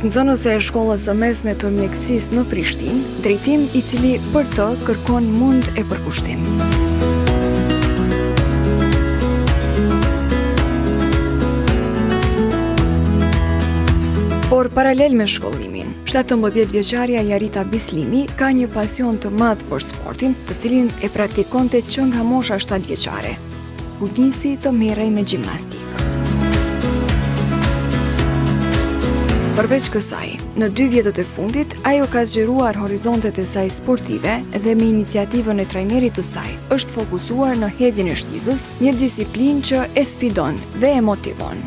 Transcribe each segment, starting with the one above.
nxënëse e shkollës së mesme të mjekësisë në Prishtinë, drejtim i cili për të kërkon mund e përkushtim. Por paralel me shkollimin, 17-vjeçaria Jarita Bislimi ka një pasion të madh për sportin, të cilin e praktikonte që nga mosha 7 vjeçare, ku nisi të merrej me gjimnastikë. Përveç kësaj, në 2 vjetët e fundit, ajo ka zgjeruar horizontet e saj sportive dhe me iniciativën e trajnerit të saj, është fokusuar në hedhjen e shtizës, një disiplinë që e sfidon dhe e motivon.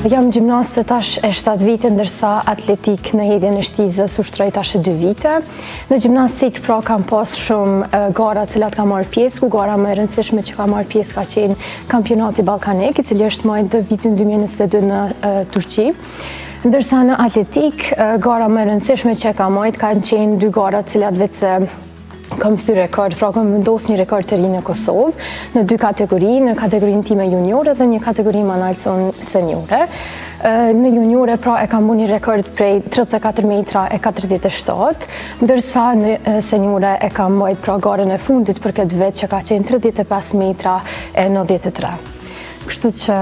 Jam gjimnaste tash e 7 vite, ndërsa atletik në hedhjen e shtizës ushtroj tash e 2 vite. Në gjimnastik pra kam pas shumë gara cilat ka marrë pjesë, ku gara më e rëndësishme që ka marrë pjesë ka qenë kampionati ballkanik, i cili është marrë vitin 2022 në Turqi. Ndërsa në atletik, gara më e rëndësishme që ka marrë kanë qenë 2 gara cilat vetë kam thy rekord, pra kam vendos një rekord të ri në Kosovë, në 2 kategori, në kategorinë time juniore dhe një kategori Manalson seniore. Në juniore pra e kam bu një rekord prej 34 metra e 47, ndërsa në seniore e kam bajt pra garën e fundit për këtë vetë që ka qenë 35 metra e 93. Kështu që,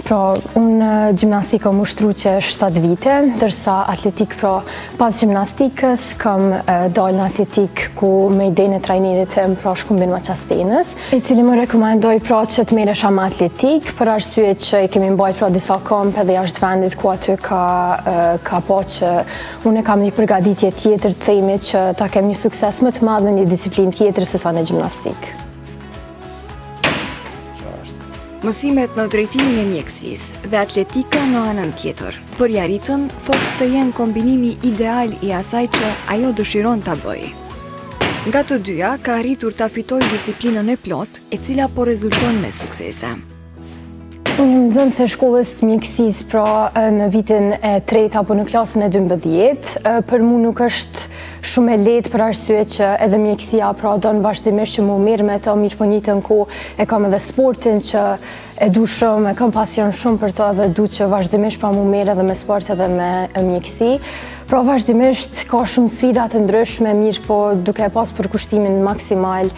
pra, unë gjimnastikë kam ushtru që 7 vite, ndërsa atletik, pra, pas gjimnastikës, kam dalë në atletik ku me idejnë e trajnerit të më pra shkumbin ma qastenës, i cili më rekomendoj, pra, që të meresha me atletik, për arsye që i kemi mbajt, pra, disa kampe dhe jashtë vendit ku aty ka po që unë kam një përgatitje tjetër të themi që ta kem një sukses më të madh në një disiplin tjetër se sa në gjimnastikë. Mësimet në drejtimin e mjekësisë dhe atletika në anën tjetër, për Jaritën thotë të jenë kombinimi ideal i asaj që ajo dëshiron ta bëjë. Nga të dyja ka arritur ta fitojë disiplinën e plot, e cila po rezulton me suksese. Unë jam nxënëse e shkollës të mjekësisë, pra në vitin e 3 apo në klasën e 12, për mu nuk është shumë e lehtë për arsye që edhe mjekësia pra don vazhdimisht që mu mirë me to, mirë po njëjtën kohë e kam edhe sportin që e du shumë, e kam pasion shumë për to dhe du që vazhdimisht pa mu mirë edhe me sport edhe me mjekësi. Pra vazhdimisht ka shumë sfida të ndryshme, mirë po duke pas përkushtimin maksimal,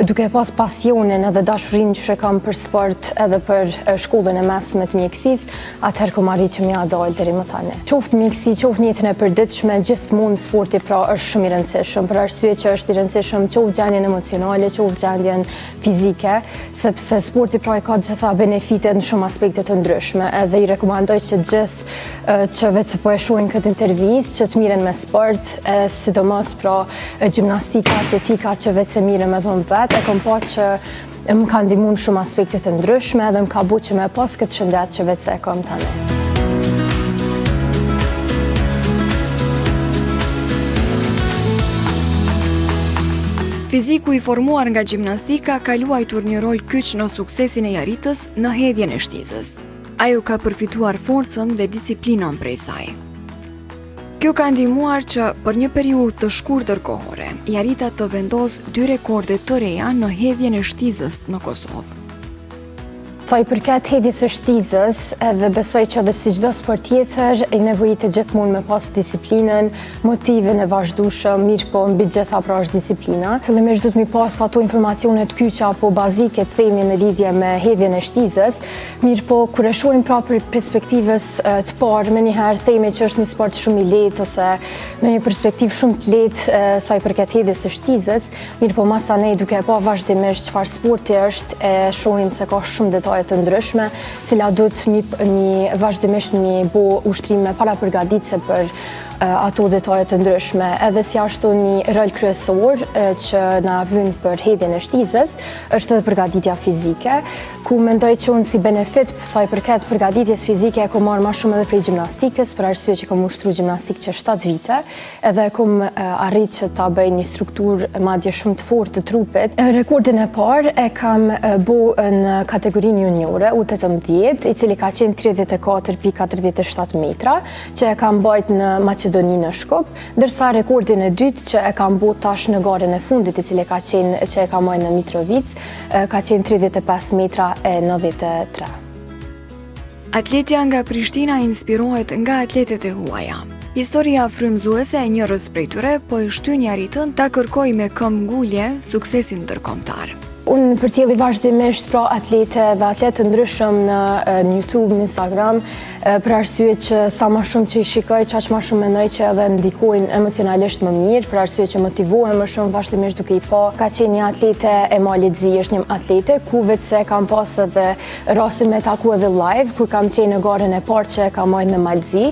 duke pas pasionin edhe dashurinë që kam për sport edhe për shkollën e mesme të mjekësisë, atëherë kom arrit që m'ja dalë deri më tani. Qoftë mjekësi, qoftë në jetën e përditshme, gjithmonë sporti pra është shumë i rëndësishëm, për arsye që është i rëndësishëm qoftë gjendjen emocionale, qoftë gjendjen fizike, sepse sporti pra ka gjitha benefite në shumë aspekte të ndryshme, edhe i rekomandoj që gjithë që vetë se po e shohin këtë intervistë, që të miren me sport, sidomos pra gjimnastika, atletika që vetë se miren me dhëmë vetë, e kom pa që më ka ndihmuar shumë aspekte të ndryshme dhe më ka bu që me pas këtë shëndet që vetë se e kom tani. Fiziku i formuar nga gjimnastika ka luajtur një rol kyç në suksesin e Jaritës në hedhjen e shtizës. Ajo ka përfituar forcën dhe disiplinën prej saj. Kjo ka ndihmuar që për një periudhë të shkurtër kohore, Jarita të vendos 2 rekorde të reja në hedhjen e shtizës në Kosovë. Sa i përket hedhjes së shtizës, edhe besoj që edhe si çdo sport tjetër, i nevojitet gjithmonë me pas disiplinën, motivin e vazhdueshëm, mirë po mbi gjitha pra është disiplina. Fillimisht duhet mi pas ato informacione të kyça apo bazike të themi në lidhje me hedhjen e shtizës, mirë po kur e shohim pra për perspektivës të parë, menjëherë themi që është një sport shumë i lehtë ose në një perspektivë shumë të lehtë sa i përket hedhjes së shtizës, mirë po masanej duke pa vazhdimisht çfarë sporti është, e shohim se ka shumë detaje të ndryshme, cila duhet vazhdimisht mi bo ushtrime para përgatitse për ato detaje të ndryshme, edhe si ashtu një rol kryesor që na vyn për hedhjen e shtizës, është edhe përgatitja fizike, ku mendoj që unë si benefit sa i përket përgatitjes fizike e kom marrë ma shumë edhe prej gjimnastikës, për arsye që kom ushtru gjimnastikë që 7 vite, edhe kom arrit që ta bëj një strukturë madje shumë të fortë të trupit. Rekordin e parë e kam bo në kategorinë juniore, U18, i cili ka qenë 34,47 metra, që e kam bajt në Maqedoni në Shkup, ndërsa rekordin e dytë që e kam bo tash në garën e fundit, i cili që e kam bajt në Mitrovic, ka qenë 35 metra e 93. Atletja nga Prishtina inspirohet nga atletet e huaja. Historia frymëzuese e njërës prej tyre po i shtyn arritën ta kërkoj me këmbë ngulje suksesin ndërkombëtar. Unë përcjelli vazhdimisht pra atlete dhe atletë ndryshëm në YouTube, në Instagram, për arsye që sa më shumë që i shikoj, qaq më shumë mendoj që edhe ndikojnë emocionalisht më mirë, për arsye që motivohem më shumë vazhdimisht duke i pa. Ka qenë një atlete e Malit Zi, është një atlete ku vetë se kam pas edhe rastin me taku edhe live, kur kam qenë në garën e parë që kam majtë në Malit Zi,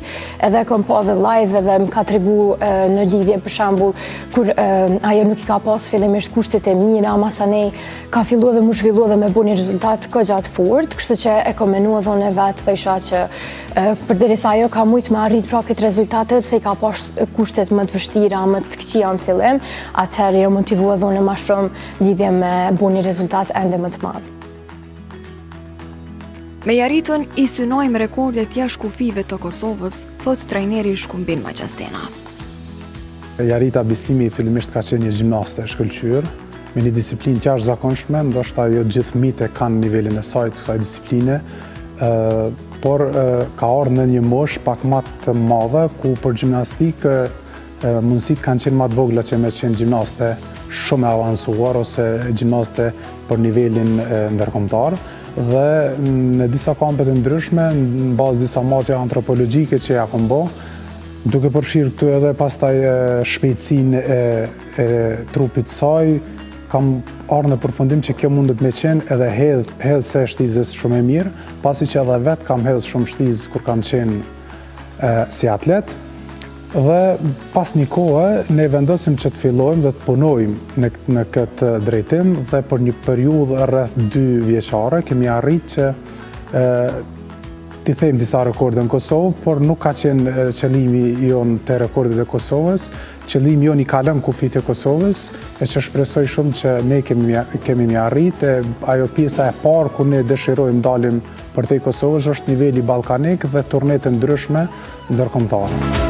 edhe kam pa edhe live edhe më ka tregu në lidhje për shembull kur ajo nuk i ka pas fillimisht kushtet e mira, masanej ka fillu dhe mu zhvillu dhe me bu një rezultat ka gjatë fort, kështu që e kom menua dhe unë e vetë dhe isha që përderisa ajo ka mujtë me arrit pra këtë rezultate pse i ka pas kushtet më të vështira, më të këqija në fillim, atëherë jo motivua dhe unë ma shumë lidhje me bu një rezultat ende më të madh. Me jaritën i synojmë rekordet jashtë kufive të Kosovës, thot trajneri Shkumbin Maqastena. Jarita Bislimi fillimisht ka qenë një gjimnaste shkëlqyer, me një disiplinë të jashtëzakonshme, ndoshta jo të gjithë fëmijët e kanë nivelin e saj të kësaj disipline, por ka ardhur në një moshë pak më të madhe ku për gjimnastikë mundësitë kanë qenë më të vogla që me qenë gjimnaste shumë e avancuar ose gjimnaste për nivelin ndërkombëtar. Dhe në disa kampe të ndryshme, në bazë disa matje antropologjike që ja kam bë, duke përfshirë këtu edhe pastaj shpejtësinë e trupit saj, kam ardhur në përfundim që kjo mundet me qenë edhe hedhse e shtizës shumë e mirë, pasi që edhe vetë kam hedhë shumë shtizë kur kam qenë si atlet. Dhe pas një kohë, ne vendosim që të fillojmë dhe të punojmë në këtë drejtim dhe për një periudhë rreth 2 vjeçare kemi arritë që ti them disa rekorde në Kosovë, por nuk ka qenë qëllimi jonë të rekordet e Kosovës. Qëllimi jonë i kalon kufit e Kosovës, e që shpresoj shumë që ne kemi arritë. Ajo pjesa e parë ku ne dëshirojmë dalim për te Kosovës është niveli ballkanik dhe turnet e ndryshme ndërkombëtare.